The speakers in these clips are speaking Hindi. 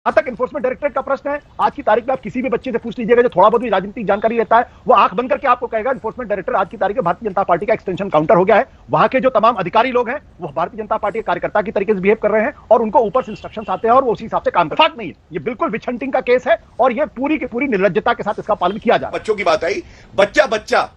जहां तक एनफोर्समेंट डायरेक्टरेट का प्रश्न है, आज की तारीख में आप किसी भी बच्चे से पूछ लीजिएगा जो थोड़ा बहुत भी राजनीतिक जानकारी रहता है, वो आंख बंद करके आपको कहेगा एनफोर्समेंट डायरेक्टर आज की तारीख में भारतीय जनता पार्टी का एक्सटेंशन काउंटर हो गया है। वहां के जो तमाम अधिकारी लोग हैं वो भारतीय जनता पार्टी के कार्यकर्ता की तरीके से बिहेव कर रहे हैं और उनको ऊपर से इंस्ट्रक्शन आते हैं और वो उसी हिसाब से काम करते नहीं है। ये बिल्कुल विच हंटिंग का केस है और ये पूरी की पूरी निर्लज्जता के साथ इसका पालन किया जा रहा है। बच्चों की बात आई, बच्चा बच्चा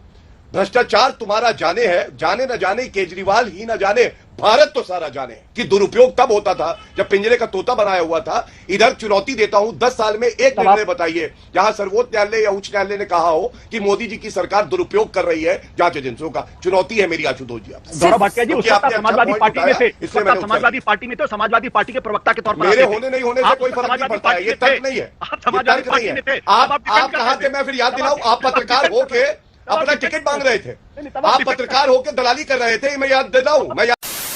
भ्रष्टाचार तुम्हारा जाने है, जाने न जाने, केजरीवाल ही न जाने, भारत तो सारा जाने कि दुरुपयोग तब होता था जब पिंजरे का तोता बनाया हुआ था। इधर चुनौती देता हूं, 10 साल में एक निर्णय बताइए जहां सर्वोच्च न्यायालय या उच्च न्यायालय ने कहा हो कि मोदी जी की सरकार दुरुपयोग कर रही है जांच एजेंसियों का। चुनौती है मेरी आशुतोष जी आपसे। गौरव भाटिया जी, समाजवादी पार्टी में थे, समाजवादी पार्टी में थे, समाजवादी पार्टी के प्रवक्ता के तौर पर मेरे होने नहीं होने से कोई फर्क नहीं पड़ता है, ये तर्क नहीं है, समाजवादी पार्टी में थे। आप कहां थे? मैं फिर याद दिलाऊं, आप पत्रकार होके अपना टिकट मांग रहे थे, आप पत्रकार होकर दलाली कर रहे थे, मैं याद देता हूं।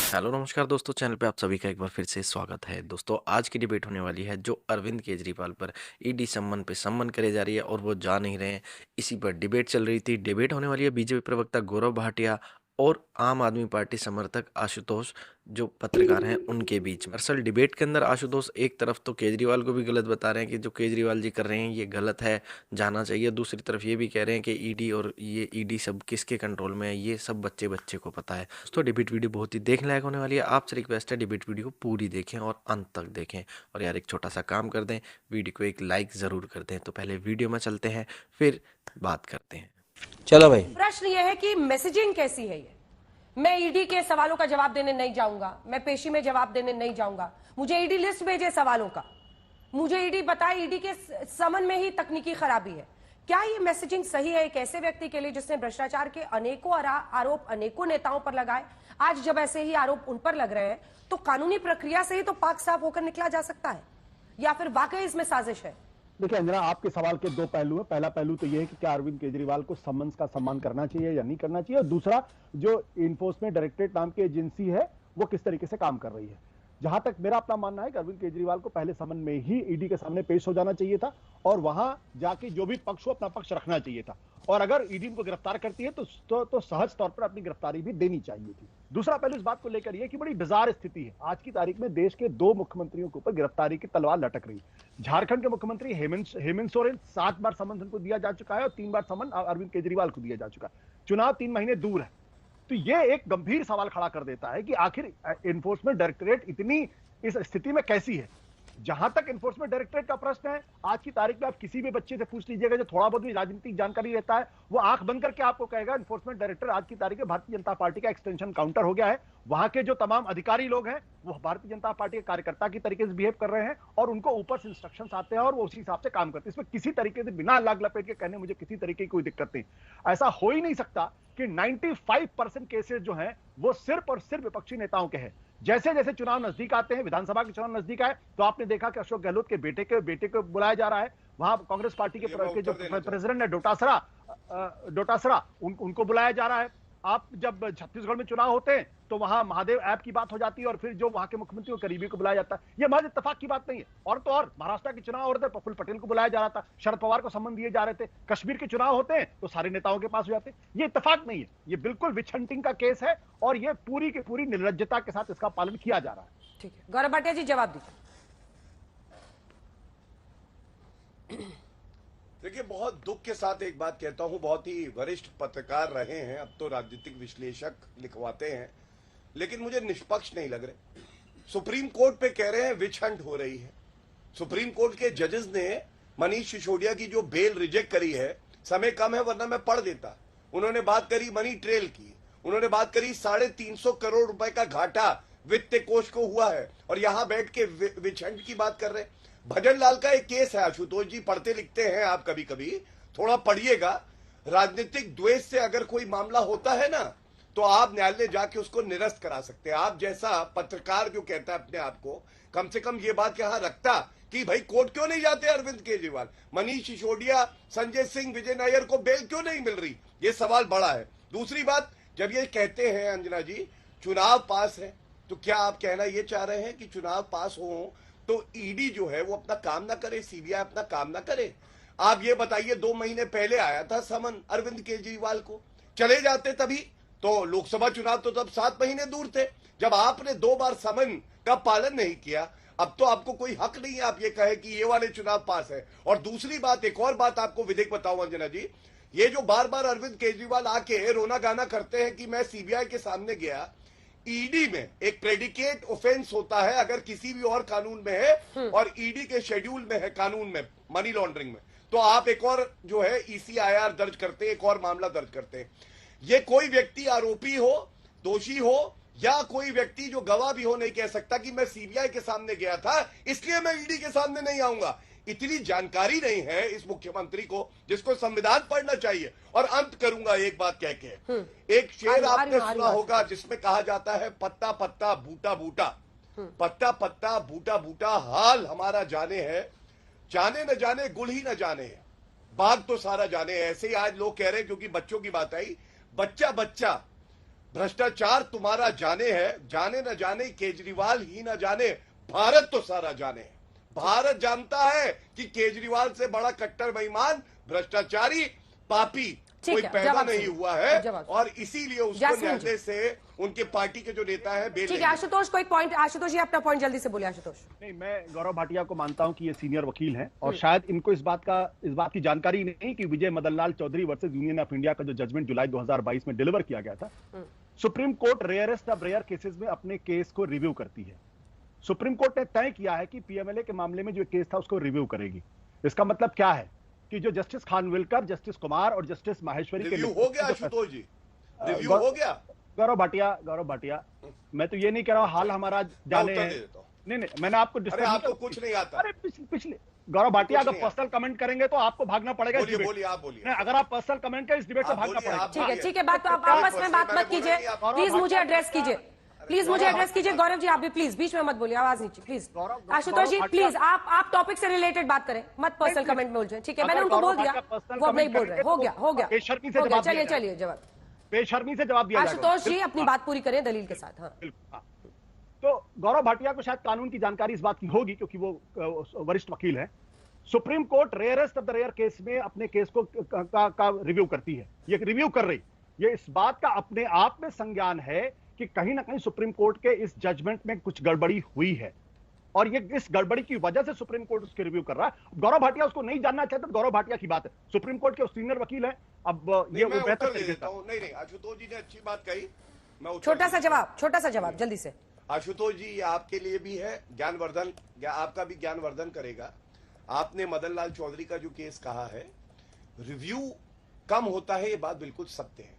हेलो नमस्कार दोस्तों, चैनल पे आप सभी का एक बार फिर से स्वागत है। दोस्तों आज की डिबेट होने वाली है जो अरविंद केजरीवाल पर ईडी सम्मन पे सम्मन करे जा रही है और वो जा नहीं रहे हैं, इसी पर डिबेट चल रही थी। डिबेट होने वाली है बीजेपी प्रवक्ता गौरव भाटिया और आम आदमी पार्टी समर्थक आशुतोष जो पत्रकार हैं उनके बीच में। दरअसल डिबेट के अंदर आशुतोष एक तरफ तो केजरीवाल को भी गलत बता रहे हैं कि जो केजरीवाल जी कर रहे हैं ये गलत है, जाना चाहिए। दूसरी तरफ ये भी कह रहे हैं कि ईडी और ये ईडी सब किसके कंट्रोल में है, ये सब बच्चे बच्चे को पता है। तो डिबेट वीडियो बहुत ही देखने लायक होने वाली है। आपसे रिक्वेस्ट है डिबेट वीडियो को पूरी देखें और अंत तक देखें। और यार एक छोटा सा काम कर दें, वीडियो को एक लाइक ज़रूर कर दें। तो पहले वीडियो में चलते हैं, फिर बात करते हैं। चलो भाई, प्रश्न ये है कि मैसेजिंग कैसी है। ये मैं ईडी के सवालों का जवाब देने नहीं जाऊंगा, मैं पेशी में जवाब देने नहीं जाऊंगा। मुझे ईडी लिस्ट भेजे सवालों का, मुझे ईडी बताए ईडी के समन में ही तकनीकी खराबी है। क्या ये मैसेजिंग सही है एक ऐसे व्यक्ति के लिए जिसने भ्रष्टाचार के अनेकों आरोप अनेकों नेताओं पर लगाए? आज जब ऐसे ही आरोप उन पर लग रहे हैं तो कानूनी प्रक्रिया से ही तो पाक साफ होकर निकला जा सकता है, या फिर वाकई इसमें साजिश है? देखिए अंजना, आपके सवाल के दो पहलू हैं। पहला पहलू तो यह है कि क्या अरविंद केजरीवाल को सम्मन का सम्मान करना चाहिए या नहीं करना चाहिए, और दूसरा जो इन्फोर्समेंट डायरेक्टरेट नाम की एजेंसी है वो किस तरीके से काम कर रही है। जहां तक मेरा अपना मानना है कि अरविंद केजरीवाल को पहले समन में ही ईडी के सामने पेश हो जाना चाहिए था और वहां जाके जो भी पक्ष हो अपना पक्ष रखना चाहिए था, और अगर ईडी को गिरफ्तार करती है तो सहज तौर पर अपनी गिरफ्तारी भी देनी चाहिए थी। दूसरा पहलू इस बात को लेकर यह कि बड़ी बिजार स्थिति है। आज की तारीख में देश के 2 मुख्यमंत्रियों के ऊपर गिरफ्तारी की तलवार लटक रही है। झारखंड के मुख्यमंत्री हेमंत सोरेन 7 बार समन उनको दिया जा चुका है और 3 बार समन अरविंद केजरीवाल को दिया जा चुका है। चुनाव 3 महीने दूर है। तो यह एक गंभीर सवाल खड़ा कर देता है कि आखिर एनफोर्समेंट डायरेक्टरेट इतनी इस स्थिति में कैसी है। जहां तक एनफोर्समेंट डायरेक्टरेट का प्रश्न है, आज की तारीख में आप किसी भी बच्चे से पूछ लीजिएगा जो थोड़ा बहुत भी राजनीतिक जानकारी रहता है, वो आंख बंद करके आपको कहेगा एनफोर्समेंट डायरेक्टर आज की तारीख में भारतीय जनता पार्टी का एक्सटेंशन काउंटर हो गया है। वहां के जो तमाम अधिकारी लोग हैं वो भारतीय जनता पार्टी के कार्यकर्ता की तरीके से बिहेव कर रहे हैं और उनको ऊपर से इंस्ट्रक्शंस आते हैं और वो उसी हिसाब से काम करते हैं। इसमें किसी तरीके से बिना लाग लपेट के कहने मुझे किसी तरीके की कोई दिक्कत नहीं। ऐसा हो ही नहीं सकता कि 95% केसेस जो हैं वो सिर्फ और सिर्फ विपक्षी नेताओं के हैं। जैसे जैसे चुनाव नजदीक आते हैं, विधानसभा के चुनाव नजदीक आए, तो आपने देखा कि अशोक गहलोत के बेटे को बुलाया जा रहा है। वहां कांग्रेस पार्टी के जो प्रेसिडेंट है डोटासरा उनको बुलाया जा रहा है। आप जब छत्तीसगढ़ में चुनाव होते हैं तो वहां महादेव ऐप की बात हो जाती है और फिर जो वहां के मुख्यमंत्री को करीबी को बुलाया जाता है। यह महज इत्तेफाक की बात नहीं है। और तो और महाराष्ट्र के चुनाव हो रहे थे, प्रफुल्ल पटेल को बुलाया जा रहा था, शरद पवार को सम्मान दिए जा रहे थे। कश्मीर के चुनाव होते हैं तो सारे नेताओं के पास हो जाते हैं। ये इत्तेफाक नहीं है, ये बिल्कुल विच हंटिंग का केस है और ये पूरी की पूरी निर्लज्जता के साथ इसका पालन किया जा रहा है। ठीक है, गौरव भाटिया जी जवाब दीजिए। देखिए, बहुत दुख के साथ एक बात कहता हूं, बहुत ही वरिष्ठ पत्रकार रहे हैं, अब तो राजनीतिक विश्लेषक लिखवाते हैं, लेकिन मुझे निष्पक्ष नहीं लग रहे। सुप्रीम कोर्ट पे कह रहे हैं विच हंट हो रही है। सुप्रीम कोर्ट के जजेस ने मनीष सिसोदिया की जो बेल रिजेक्ट करी है, समय कम है वरना मैं पढ़ देता। उन्होंने बात करी मनी ट्रेल की, उन्होंने बात करी 350 करोड़ रुपए का घाटा वित्त कोष को हुआ है, और यहां बैठ के विच हंट की बात कर रहे हैं। भजन लाल का एक केस है, आशुतोष जी पढ़ते लिखते हैं आप, कभी कभी थोड़ा पढ़िएगा। राजनीतिक द्वेष से अगर कोई मामला होता है ना तो आप न्यायालय जाके उसको निरस्त करा सकते हैं। आप जैसा पत्रकार जो कहता है अपने आप को, कम से कम ये बात यहां रखता कि भाई कोर्ट क्यों नहीं जाते अरविंद केजरीवाल, मनीष सिसोदिया, संजय सिंह, विजय नायर को बेल क्यों नहीं मिल रही, ये सवाल बड़ा है। दूसरी बात, जब ये कहते हैं अंजना जी चुनाव पास है, तो क्या आप कहना ये चाह रहे हैं कि चुनाव पास हो तो ईडी जो है वो अपना काम ना करे, सीबीआई अपना काम ना करे? आप ये बताइए, 2 महीने पहले आया था समन अरविंद केजरीवाल को, चले जाते तभी तो लोकसभा चुनाव तो तब 7 महीने दूर थे। जब आपने 2 बार समन का पालन नहीं किया, अब तो आपको कोई हक नहीं है आप ये कहे कि ये वाले चुनाव पास है। और दूसरी बात, एक और बात आपको विधिक बताऊं अंजना जी, ये जो बार बार अरविंद केजरीवाल आके रोना गाना करते हैं कि मैं सीबीआई के सामने गया, ईडी में एक प्रेडिकेट ऑफेंस होता है अगर किसी भी और कानून में है और ईडी के शेड्यूल में है कानून में मनी लॉन्ड्रिंग में, तो आप एक और जो है ईसीआईआर दर्ज करते हैं, एक और मामला दर्ज करते हैं। ये कोई व्यक्ति आरोपी हो, दोषी हो या कोई व्यक्ति जो गवाह भी हो नहीं कह सकता कि मैं सीबीआई के सामने गया था इसलिए मैं ईडी के सामने नहीं आऊंगा। इतनी जानकारी नहीं है इस मुख्यमंत्री को जिसको संविधान पढ़ना चाहिए। और अंत करूंगा एक बात कह के, एक शेर आपने सुना होगा जिसमें कहा जाता है पत्ता पत्ता बूटा बूटा, पत्ता पत्ता बूटा बूटा हाल हमारा जाने है, जाने न जाने गुल ही न जाने है, बाग तो सारा जाने है। ऐसे ही आज लोग कह रहे हैं क्योंकि बच्चों की बात आई, बच्चा बच्चा भ्रष्टाचार तुम्हारा जाने है, जाने न जाने केजरीवाल ही न जाने, भारत तो सारा जाने है। भारत जानता है कि केजरीवाल से बड़ा कट्टर बेईमान, भ्रष्टाचारी, पापी कोई पैदा नहीं हुआ है और इसीलिए उसको न्यायालय से उनके पार्टी के जो नेता है बेल। ठीक है आशुतोष, कोई पॉइंट, आशुतोष जी अपना पॉइंट जल्दी से बोले। आशुतोष नहीं, मैं गौरव भाटिया को मानता हूं कि ये सीनियर वकील हैं और शायद इनको इस बात की जानकारी नहीं कि Vijay Madan Lal Choudhary versus union of India का जो जजमेंट जुलाई 2022 में डिलीवर किया गया था, supreme court rarest of rare cases में अपने केस को रिव्यू करती है। सुप्रीम कोर्ट ने तय किया है कि पीएमएलए के मामले में जो केस था उसको रिव्यू करेगी। इसका मतलब क्या है कि जो जस्टिस खानविलकर, जस्टिस कुमार और जस्टिस माहेश्वरी के रिव्यू हो गया आशुतोष जी, रिव्यू हो गया। गौरव भाटिया, मैं तो ये नहीं कह रहा हूं हाल हमारा जाने है। नहीं, मैंने आपको आपको कुछ नहीं आता। अरे पिछले गौरव भाटिया अगर पर्सनल कमेंट करेंगे तो आपको भागना पड़ेगा। बोलिए आप बोलिए। अगर आप पर्सनल कमेंट करें इस डिबेट से भागना पड़ेगा। ठीक है, बात आप आपस में बात मत कीजिए, प्लीज मुझे एड्रेस कीजिए, प्लीज मुझे एड्रेस कीजिए। गौरव जी आप भी प्लीज बीच में मत बोलिए, आवाज नीचे प्लीज। आशुतोष जी प्लीज आप टॉपिक से रिलेटेड बात करें, मत पर्सनल कमेंट में उलझे। ठीक है, मैंने उनको बोल दिया, वो अब नहीं बोल रहे। हो गया, चलिए जवाब, बेशर्मी से जवाब दिया। आशुतोष जी अपनी बात पूरी करें दलील के साथ। हाँ, तो गौरव भाटिया को शायद कानून की जानकारी इस बात की होगी क्योंकि वो वरिष्ठ वकील है। Supreme court rarest of the rare case में अपने केस को का रिव्यू करती है, ये रिव्यू कर रही। ये इस बात का अपने आप में संज्ञान है कि कहीं ना कहीं सुप्रीम कोर्ट के इस जजमेंट में कुछ गड़बड़ी हुई है और ये इस गड़बड़ी की वजह से सुप्रीम कोर्ट उसके रिव्यू कर रहा है। गौरव भाटिया उसको नहीं जानना चाहते तो गौरव भाटिया की बात है, सुप्रीम कोर्ट के सीनियर वकील है। अब ये बेहतर देता हूं। नहीं, आशुतोष जी ने अच्छी बात कही, मैं छोटा सा जवाब जल्दी से। आशुतोष जी ये आपके लिए भी है ज्ञानवर्धन, आपका भी ज्ञानवर्धन करेगा। आपने मदन लाल चौधरी का जो केस कहा है, रिव्यू कम होता है, ये बात बिल्कुल सत्य है,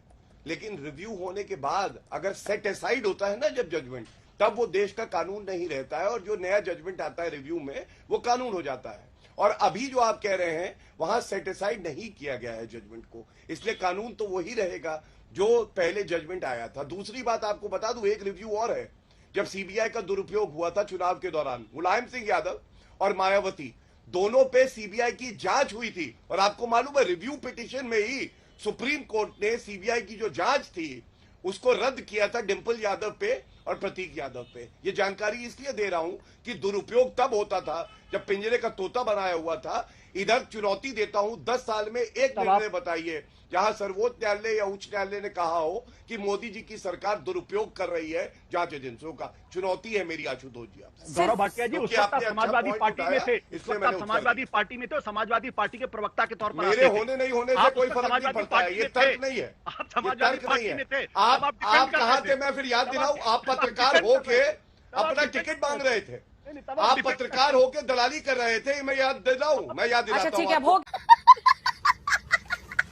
लेकिन रिव्यू होने के बाद अगर सेट एसाइड होता है ना जब जजमेंट, तब वो देश का कानून नहीं रहता है और जो नया जजमेंट आता है रिव्यू में वो कानून हो जाता है। और अभी जो आप कह रहे हैं वहां सेट एसाइड नहीं किया गया है जजमेंट को, इसलिए कानून तो वही रहेगा जो पहले जजमेंट आया था। दूसरी बात आपको बता दूं, एक रिव्यू और है। जब सीबीआई का दुरुपयोग हुआ था चुनाव के दौरान, मुलायम सिंह यादव और मायावती दोनों पे सीबीआई की जांच हुई थी और आपको मालूम है रिव्यू पिटीशन में ही सुप्रीम कोर्ट ने सीबीआई की जो जांच थी उसको रद्द किया था डिंपल यादव पे और प्रतीक यादव पे। ये जानकारी इसलिए दे रहा हूं कि दुरुपयोग तब होता था जब पिंजरे का तोता बनाया हुआ था। इधर चुनौती देता हूं, 10 साल में एक निर्णय बताइए जहां सर्वोच्च न्यायालय या उच्च न्यायालय ने कहा हो कि मोदी जी की सरकार दुरुपयोग कर रही है जांच एजेंसियों का। चुनौती है मेरी आशुतोष जी आपसे। गौरव भाटिया जी उस वक्त समाजवादी पार्टी में थे, समाजवादी पार्टी में थे, समाजवादी पार्टी के प्रवक्ता के तौर पर मेरे होने नहीं होने से कोई फर्क नहीं पड़ता है, ये तर्क नहीं है, आप समाजवादी पार्टी में थे। आप कहां थे मैं फिर याद दिलाऊं? आप पत्रकार होके अपना टिकट मांग रहे थे, आप पत्रकार होके दलाली कर रहे थे, मैं याद दिलाऊं, मैं याद दिलाता हूं।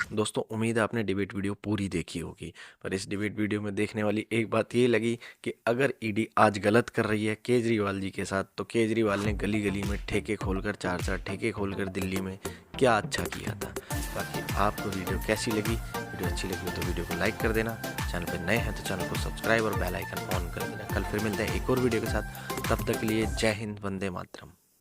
दोस्तों उम्मीद है आपने डिबेट वीडियो पूरी देखी होगी, पर इस डिबेट वीडियो में देखने वाली एक बात ये लगी कि अगर ईडी आज गलत कर रही है केजरीवाल जी के साथ, तो केजरीवाल ने गली गली में ठेके खोलकर 4 ठेके खोलकर दिल्ली में क्या अच्छा किया था। बाकी आपको वीडियो कैसी लगी? वीडियो अच्छी लगी तो वीडियो को लाइक कर देना, चैनल पर नए हैं तो चैनल को सब्सक्राइब और बेल आइकन ऑन कर देना। कल फिर मिलते हैं एक और वीडियो के साथ, तब तक के लिए जय हिंद, वंदे मातरम।